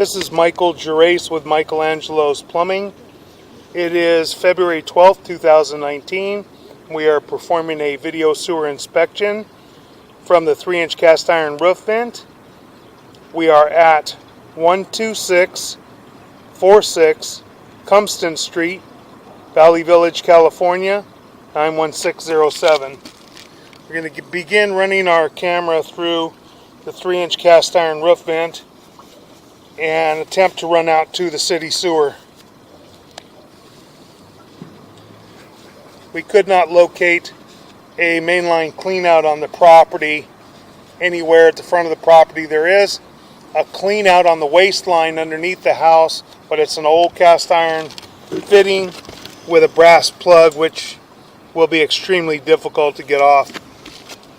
This is Michael Gerace with Michelangelo's Plumbing. It is February 12th, 2019. We are performing a video sewer inspection from the 3-inch cast iron roof vent. We are at 12646 Cumpston Street, Valley Village, California, 91607. We're going to begin running our camera through the 3-inch cast iron roof vent and attempt to run out to the city sewer. We could not locate a mainline cleanout on the property anywhere at the front of the property. There is a cleanout on the waistline underneath the house, but it's an old cast iron fitting with a brass plug, which will be extremely difficult to get off.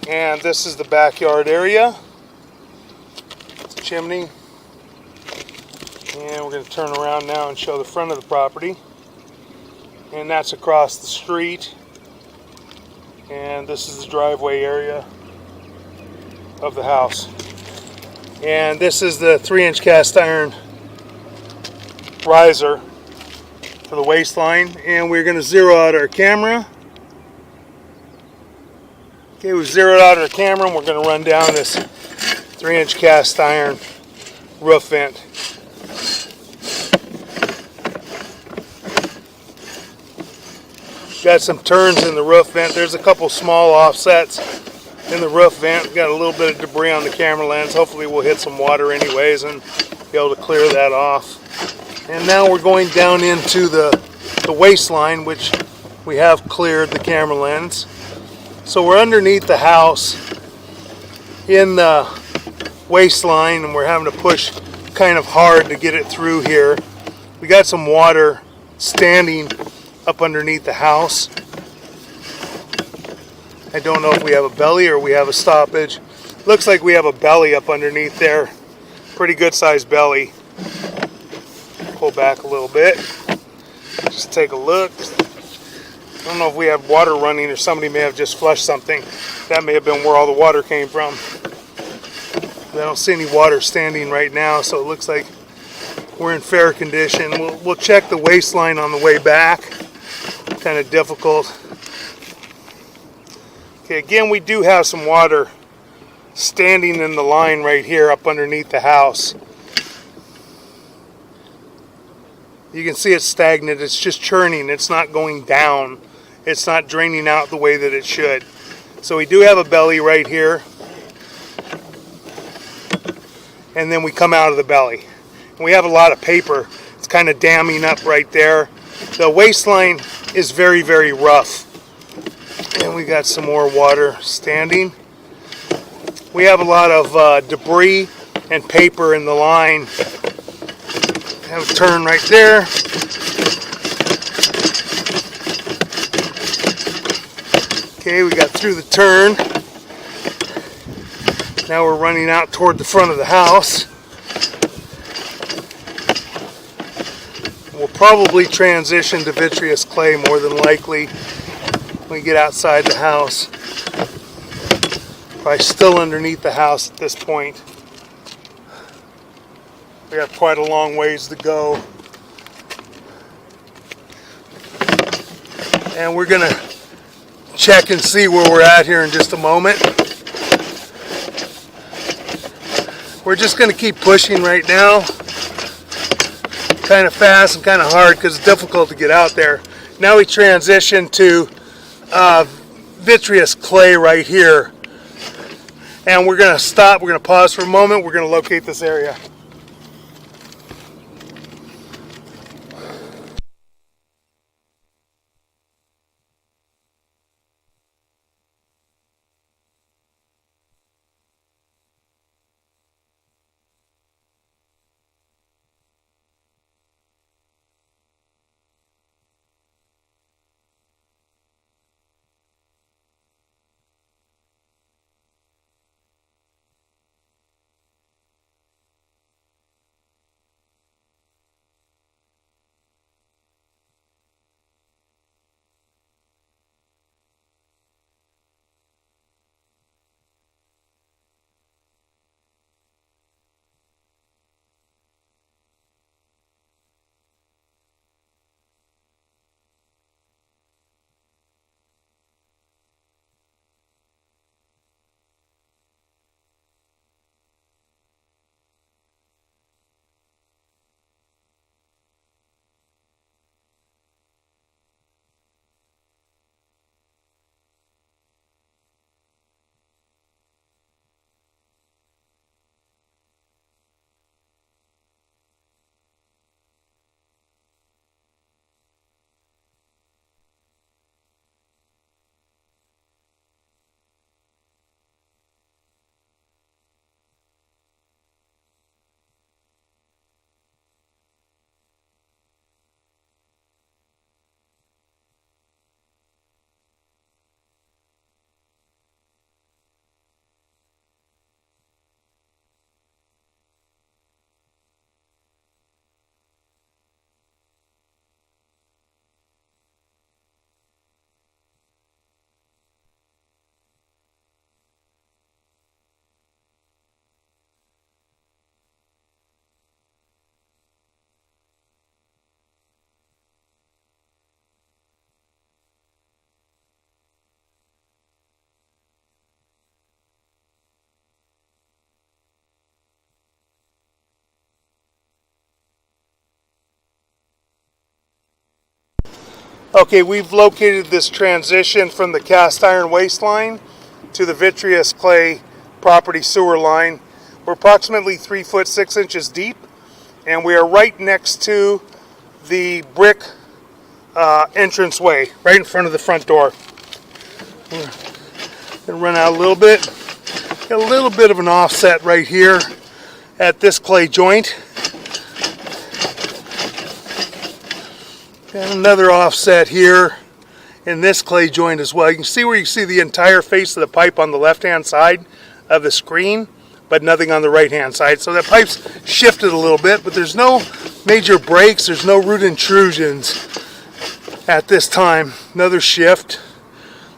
And this is the backyard area. It's a chimney. And we're going to turn around now and show the front of the property. And that's across the street. And this is the driveway area of the house. And this is the 3-inch cast iron riser for the waistline. And we're going to zero out our camera. Okay, we've zeroed out our camera and we're going to run down this 3-inch cast iron roof vent. Got some turns in the roof vent. There's a couple small offsets in the roof vent. Got a little bit of debris on the camera lens. Hopefully we'll hit some water anyways and be able to clear that off. And now we're going down into the waistline, which we have cleared the camera lens. So we're underneath the house in the waistline and we're having to push kind of hard to get it through here. We got some water standing up underneath the house. I don't know if we have a belly or we have a stoppage. Looks like we have a belly up underneath there. Pretty good sized belly. Pull back a little bit. Just take a look. I don't know if we have water running or somebody may have just flushed something. That may have been where all the water came from. I don't see any water standing right now, so it looks like we're in fair condition. We'll check the waistline on the way back. Kind of difficult. Okay, again, we do have some water standing in the line right here up underneath the house. You can see it's stagnant. It's just churning. It's not going down. It's not draining out the way that it should. So we do have a belly right here. And then we come out of the belly. And we have a lot of paper. It's kind of damming up right there. The waistline is very, very rough. And we got some more water standing. We have a lot of debris and paper in the line. Have a turn right there. Okay, we got through the turn. Now we're running out toward the front of the house. We'll probably transition to vitreous clay more than likely when we get outside the house. Probably still underneath the house at this point. We have quite a long ways to go. And we're going to check and see where we're at here in just a moment. We're just going to keep pushing right now. Kind of fast and kind of hard because it's difficult to get out there. Now we transition to vitreous clay right here. And we're going to stop. We're going to pause for a moment. We're going to locate this area. Okay, we've located this transition from the cast iron waste line to the vitreous clay property sewer line. We're approximately 3 foot 6 inches deep, and we are right next to the brick entranceway, right in front of the front door. Gonna run out a little bit. Got a little bit of an offset right here at this clay joint. And another offset here in this clay joint as well. You can see where you see the entire face of the pipe on the left-hand side of the screen, but nothing on the right-hand side. So that pipe's shifted a little bit, but there's no major breaks, there's no root intrusions at this time. Another shift.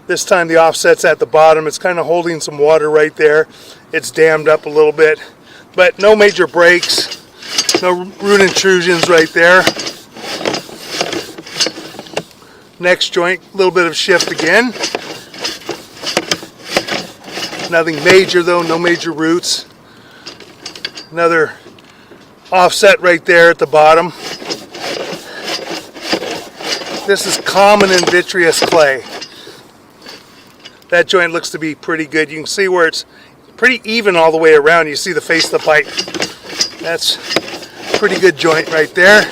This time the offset's at the bottom. It's kind of holding some water right there. It's dammed up a little bit, but no major breaks, no root intrusions right there. Next joint, a little bit of shift again. Nothing major though, no major roots. Another offset right there at the bottom. This is common in vitreous clay. That joint looks to be pretty good. You can see where it's pretty even all the way around. You see the face of the pipe. That's a pretty good joint right there.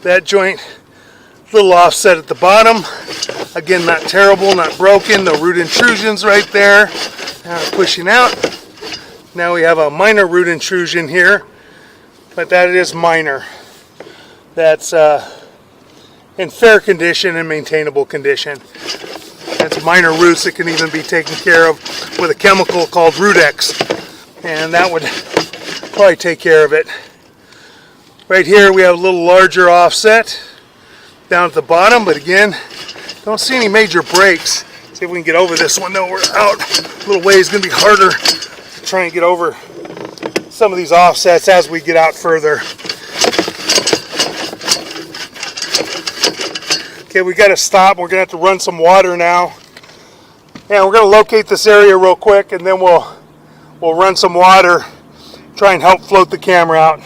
That joint, little offset at the bottom. Again, not terrible, not broken, no root intrusions right there. Now pushing out. Now we have a minor root intrusion here, but that is minor. That's in fair condition and maintainable condition. That's minor roots that can even be taken care of with a chemical called Rudex, and that would probably take care of it. Right here we have a little larger offset down at the bottom, but again, don't see any major breaks. See if we can get over this one. No, we're out a little ways. It's going to be harder to try and get over some of these offsets as we get out further. Okay, we got to stop. We're going to have to run some water now. And we're going to locate this area real quick, and then we'll run some water, try and help float the camera out.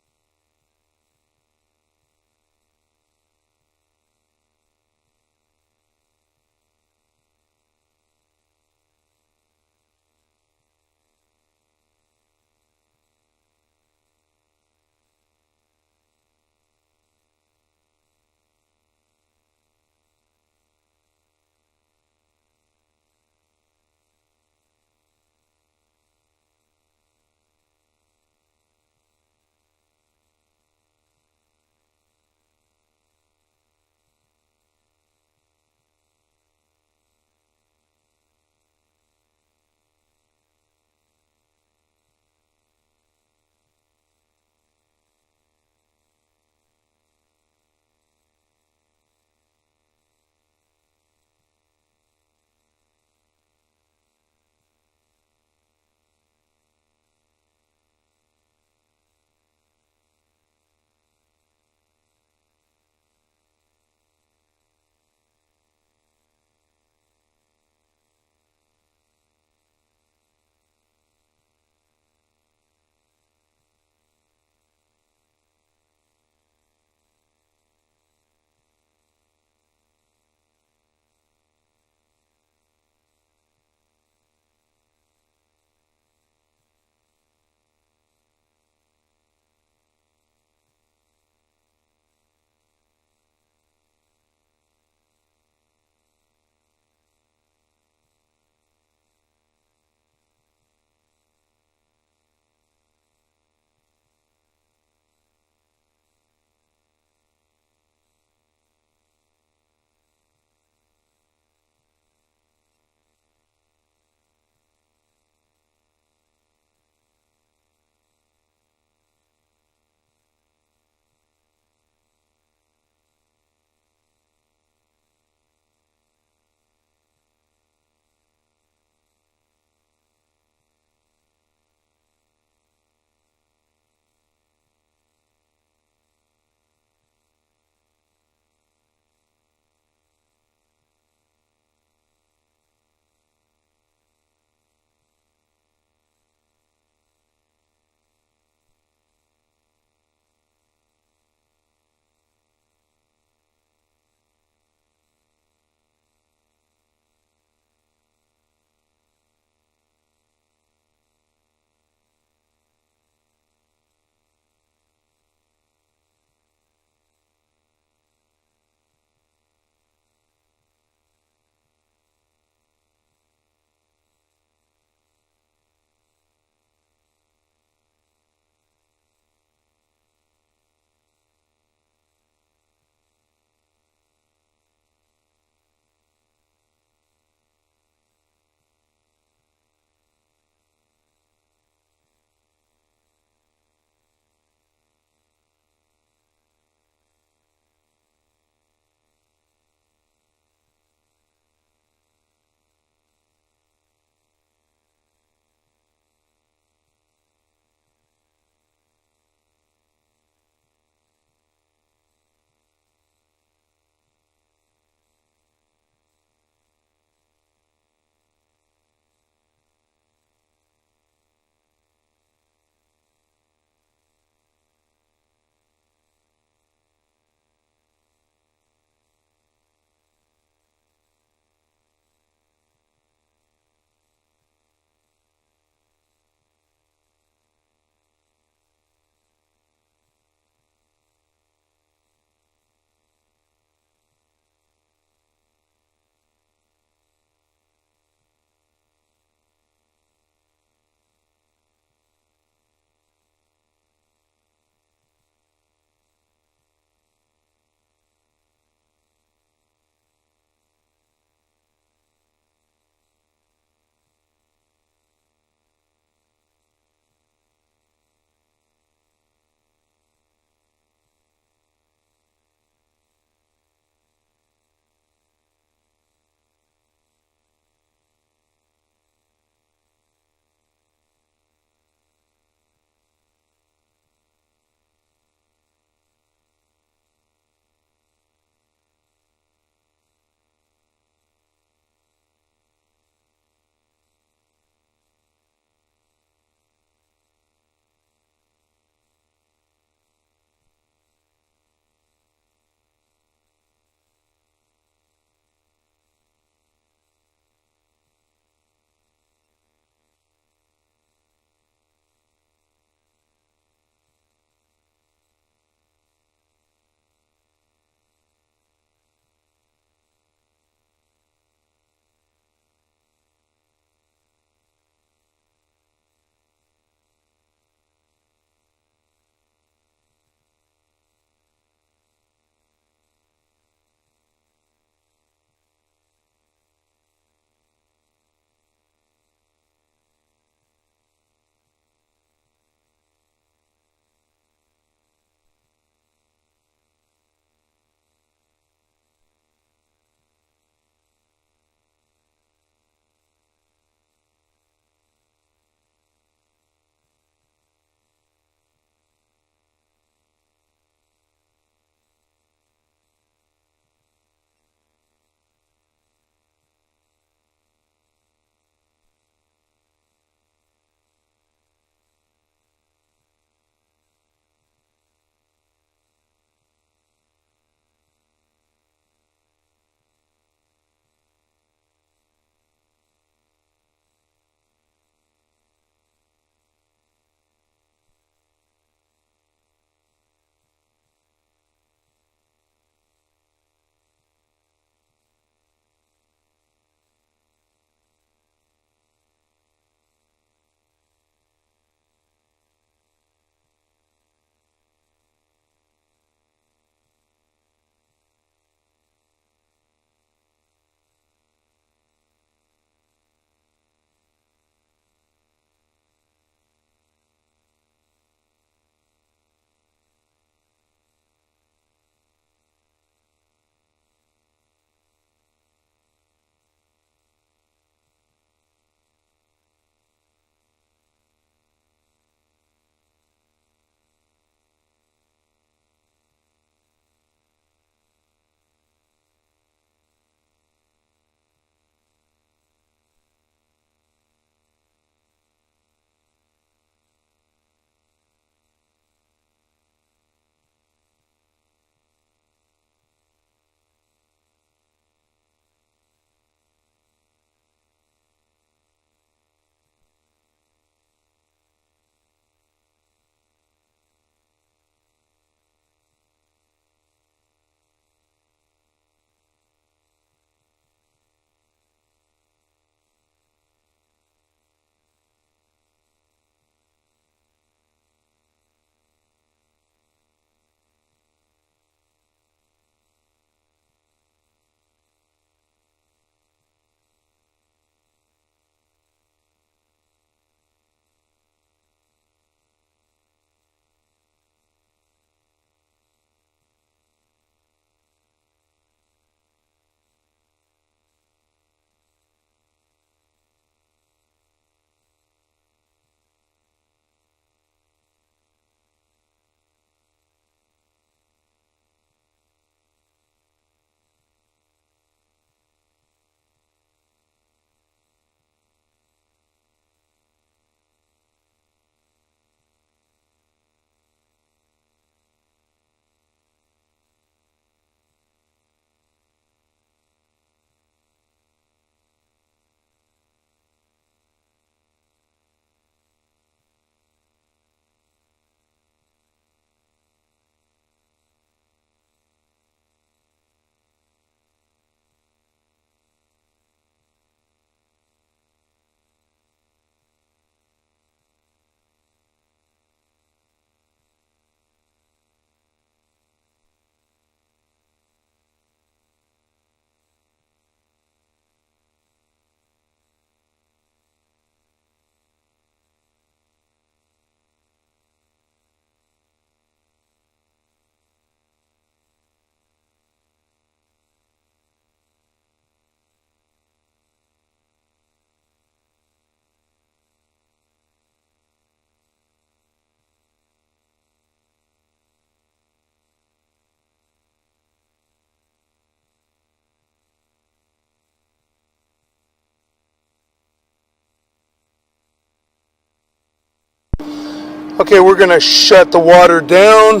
Okay, we're going to shut the water down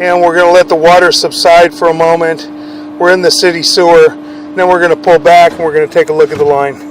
and we're going to let the water subside for a moment. We're in the city sewer. Then we're going to pull back and we're going to take a look at the line.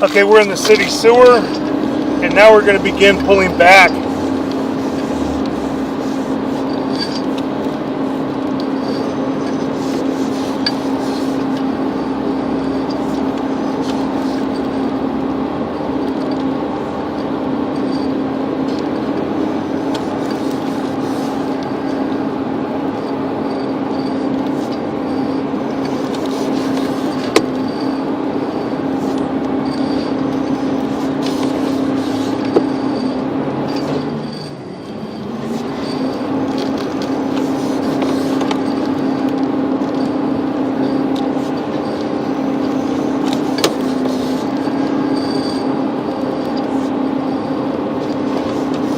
Okay, we're in the city sewer, and now we're going to begin pulling back.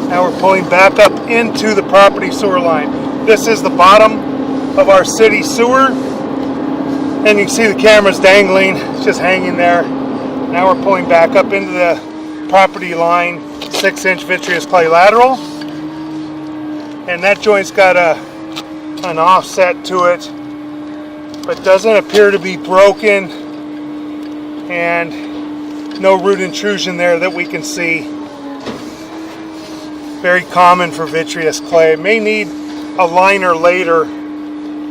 Now we're pulling back up into the property sewer line. This is the bottom of our city sewer, and you can see the camera's dangling, it's just hanging there. Now we're pulling back up into the property line, 6-inch vitreous clay lateral, and that joint's got an offset to it, but doesn't appear to be broken, and no root intrusion there that we can see. Very common for vitreous clay. May need a liner later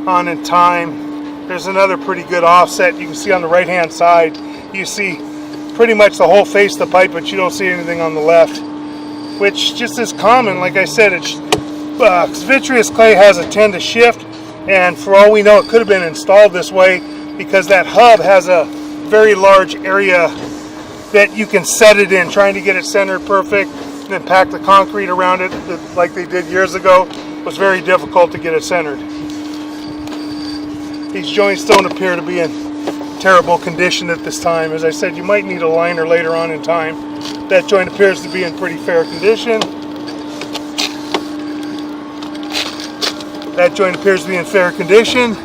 on in time. There's another pretty good offset you can see on the right hand side. You see pretty much the whole face of the pipe, but you don't see anything on the left, which just is common. Like I said, it's vitreous clay has a tend to shift, and for all we know it could have been installed this way because that hub has a very large area that you can set it in. Trying to get it centered perfect and then pack the concrete around it like they did years ago was very difficult to get it centered. These joints don't appear to be in terrible condition at this time. As I said, you might need a liner later on in time. That joint appears to be in pretty fair condition. That joint appears to be in fair condition.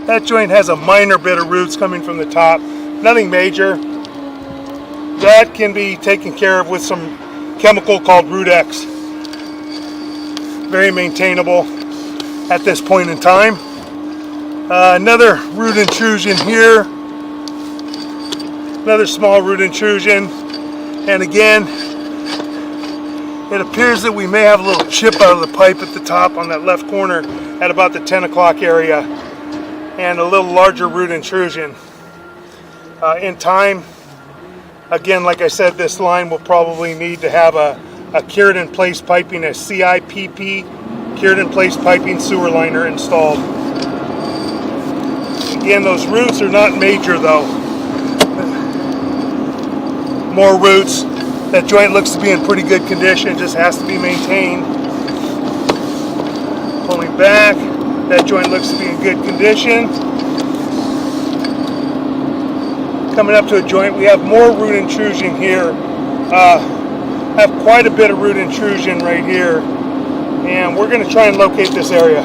That joint has a minor bit of roots coming from the top. Nothing major. That can be taken care of with some chemical called Root X. Very maintainable at this point in time. Another root intrusion here. Another small root intrusion. And again, it appears that we may have a little chip out of the pipe at the top on that left corner at about the 10 o'clock area. And a little larger root intrusion. In time, again, like I said, this line will probably need to have a cured in place piping, a CIPP, cured in place piping sewer liner installed. Again, those roots are not major though. More roots. That joint looks to be in pretty good condition, just has to be maintained. Pulling back, that joint looks to be in good condition. Coming up to a joint, we have more root intrusion here. Have quite a bit of root intrusion right here, and we're going to try and locate this area.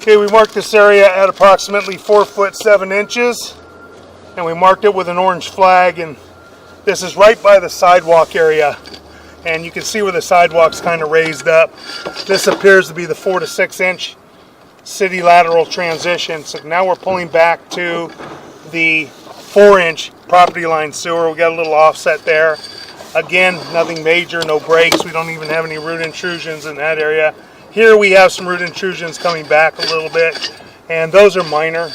Okay, we marked this area at approximately 4 foot 7 inches, and we marked it with an orange flag, and this is right by the sidewalk area, and you can see where the sidewalk's kind of raised up. This appears to be the 4 to 6 inch city lateral transition. So now we're pulling back to the 4-inch property line sewer. We got a little offset there. Again, nothing major, no breaks. We don't even have any root intrusions in that area. Here we have some root intrusions coming back a little bit, and those are minor.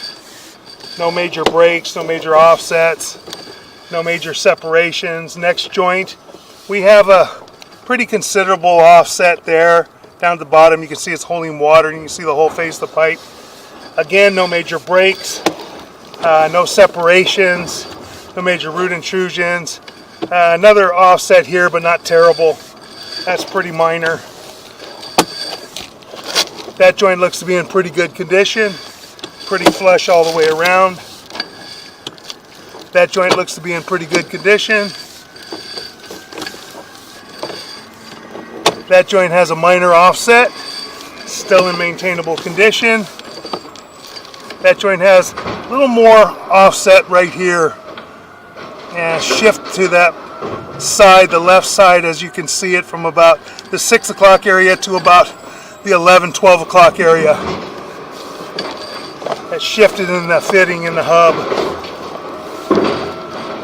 No major breaks, no major offsets, no major separations. Next joint, we have a pretty considerable offset there. Down at the bottom, you can see it's holding water, and you can see the whole face of the pipe. Again, no major breaks, no separations, no major root intrusions. Another offset here, but not terrible. That's pretty minor. That joint looks to be in pretty good condition, pretty flush all the way around. That joint looks to be in pretty good condition. That joint has a minor offset, still in maintainable condition. That joint has a little more offset right here, and shift to that side, the left side, as you can see it from about the 6 o'clock area to about the 11, 12 o'clock area. That shifted in the fitting in the hub.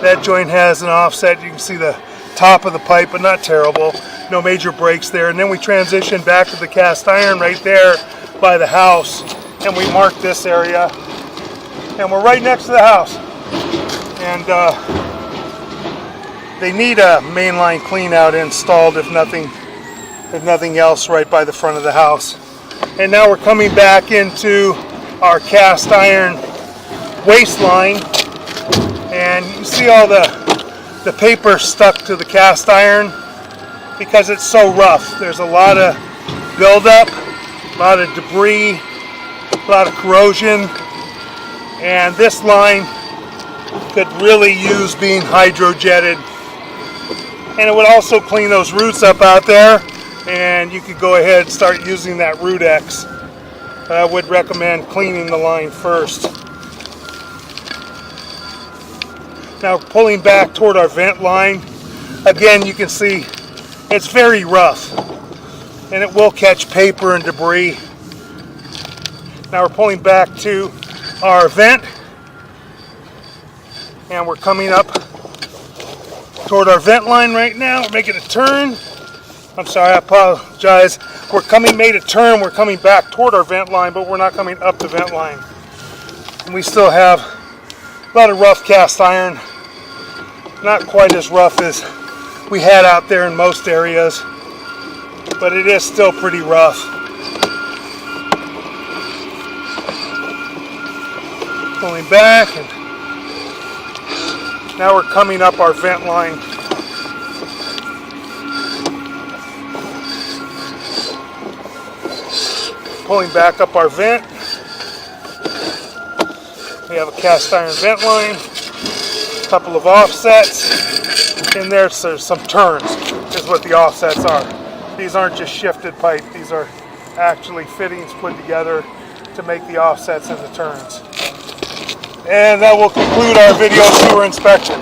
That joint has an offset. You can see the top of the pipe, but not terrible. No major breaks there. And then we transition back to the cast iron right there by the house, and we mark this area. And we're right next to the house. And they need a mainline clean out installed, if nothing else, right by the front of the house. And now we're coming back into our cast iron waste line, and you see all the paper stuck to the cast iron because it's so rough. There's a lot of buildup, a lot of debris, a lot of corrosion, and this line could really use being hydrojetted. And it would also clean those roots up out there, and you could go ahead and start using that Root X. But I would recommend cleaning the line first. Now pulling back toward our vent line, again you can see it's very rough, and it will catch paper and debris. Now we're pulling back to our vent, and we're coming up toward our vent line right now. We're making a turn. I'm sorry, I apologize. Made a turn. We're coming back toward our vent line, but we're not coming up the vent line. And we still have a lot of rough cast iron. Not quite as rough as we had out there in most areas, but it is still pretty rough. Pulling back, and now we're coming up our vent line. Pulling back up our vent. We have a cast iron vent line, a couple of offsets. In there, so there's some turns, is what the offsets are. These aren't just shifted pipe, these are actually fittings put together to make the offsets and the turns. And that will conclude our video sewer inspection.